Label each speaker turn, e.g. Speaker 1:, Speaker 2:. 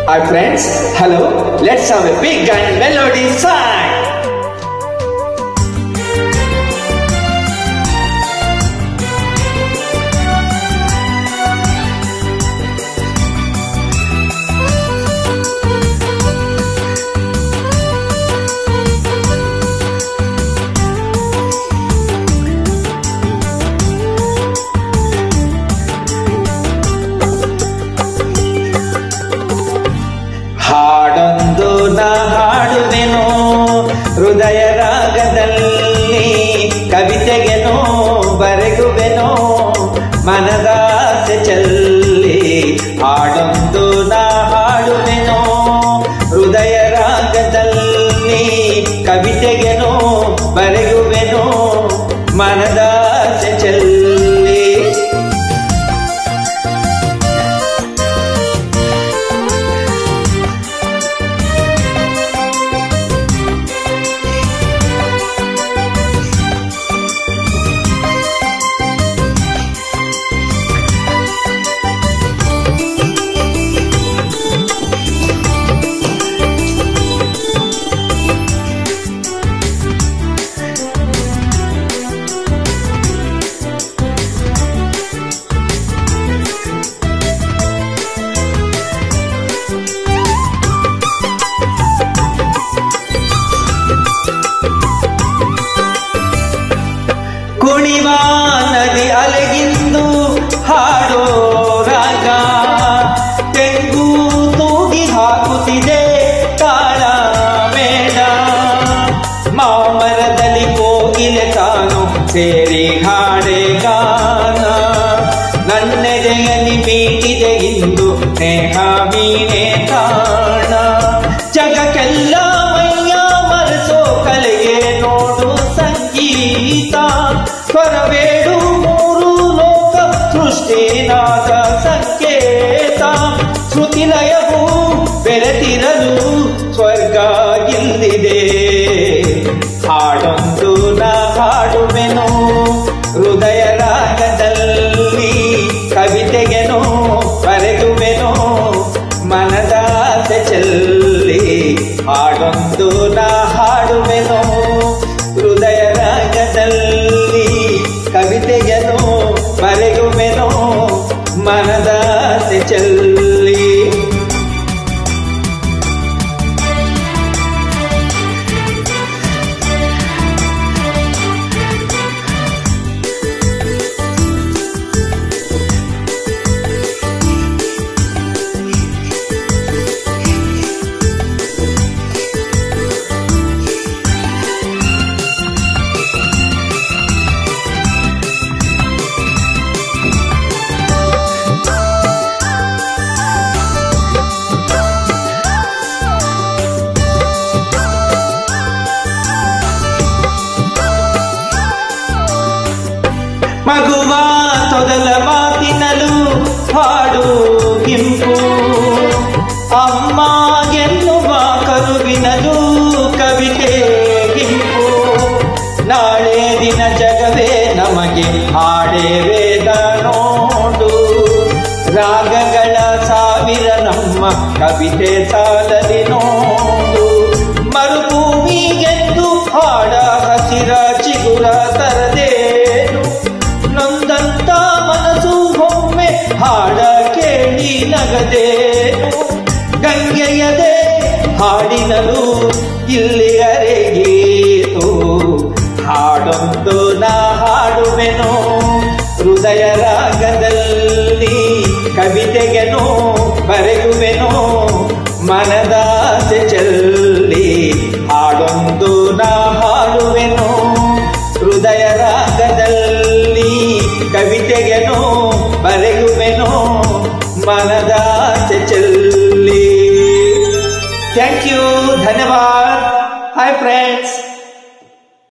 Speaker 1: Hi friends, hello, let's have a big and melody sign.
Speaker 2: ಹಾಡೊಂದು ನಾ ಹಾಡುವೆನೋ ಹೃದಯ ರಾಗದಲ್ಲಿ, ಕವಿತೆಗೆನೋ ಬರೆಗುವೆನೋ ಮನದಾಸೆ ಚೆಲ್ಲಿ. ಹಾಡೊಂದು ನಾ ಹಾಡುವೆನೋ ಹೃದಯ ರಾಗದಲ್ಲಿ, ಕವಿತೆಗೆನೋ ಬರೆಗುವೆನೋ ಮನದಾಸೆ ಚೆಲ್ಲಿ. ಕುಣಿವ ನದಿ ಅಲೆಗಿಂದು ಹಾಡೋ ರಾಗ, ತೆಂಗು ತೂಗಿ ಹಾಕುತ್ತಿದೆ ತಾಳ ಮೇಳ. ಮಾಮರದಲ್ಲಿ ಕೋಗಿಲೆ ತಾನು ಸೇರಿ ಹಾಡೆ ಗಾನ, ನನ್ನೆದೆಯಲ್ಲಿ ಮೀಟಿದೆ ಇಂದು ಸ್ನೇಹ ಮೀನೆ ಕಾಣ. ಜಗಕ್ಕೆಲ್ಲ ಮೈಯ ಮರೆಸೋ ಕಲೆಗೆ ನೋಡು ಸಂಗೀತ, ಸ್ವರವೇಡು ಮೂರು ಲೋಕ ಸೃಷ್ಟಿನಾದ ಸಂಕೇತ. ಶ್ರುತಿಲಯವು ಬೆರೆತಿರಲು ಸ್ವರ್ಗ ಇಲ್ಲಿದೆ. ಹಾಡೊಂದು ನಾ ಹಾಡುವೆನೋ ಹೃದಯ ರಾಗದಲ್ಲಿ, ಕವಿತೆಗೆನೋ ಬರೆಗುವೆನೋ ಮನದಾಸೆ ಚೆಲ್ಲಿ. ಹಾಡೊಂದು ನಾ ಹಾಡುವೆನೋ ಹೃದಯ ರಾಗದಲ್ಲಿ, ಕವಿತೆಗೆನೋ ಬರೆಗುವೆನೋ ಮನದಾಸೆ ಚೆಲ್ಲಿ. ಮಗುವ ತೊದಲ ಮಾತಿನಲು ಹಾಡು ಗಿಂಪು, ಅಮ್ಮ ಎನ್ನುವ ಕರುವಿನಲು ಕವಿತೆ ಗಿಂಪು. ನಾಳೆ ದಿನ ಜಗವೇ ನಮಗೆ ಹಾಡೇ ವೇದ ನೋಡು, ರಾಗಗಳ ಸಾವಿರ ನಮ್ಮ ಕವಿತೆ ಸಾಲಲಿ ನೋಡು. ಮರುಭೂಮಿಗೆಂದು ಹಾಡ ಹಸಿರ ಚಿಗುರ ತರದೇನು, ನೊಂದಂತ ಮನಸ್ಸು ಒಮ್ಮೆ ಹಾಡ ಕೇಳಿ ನಗದೇನು. ಗಂಗೆಯದೆ ಹಾಡಿನಲು ಇಲ್ಲಿ ಅರೆಗೀತು. ಹಾಡೊಂದು ನಾ ಹಾಡುವೆನೋ ಹೃದಯ ರಾಗದಲ್ಲಿ, ಕವಿತೆಗೆನೋ ಬರೆಯುವೆನೋ ಮನದಾಸೆ ಚೆಲ್ಲಿ. ಹಾಡೊಂದು ನಾ ಹಾಡುವೆನೋ ಹೃದಯ ರಾಗದಲ್ಲಿ, ಕವಿತೆಗೆನೋ ಬರೆಯುವೆನೋ ಮನದಾಸೆ ಚೆಲ್ಲಿ. ಥ್ಯಾಂಕ್ ಯು, ಧನ್ಯವಾದ. Hi friends.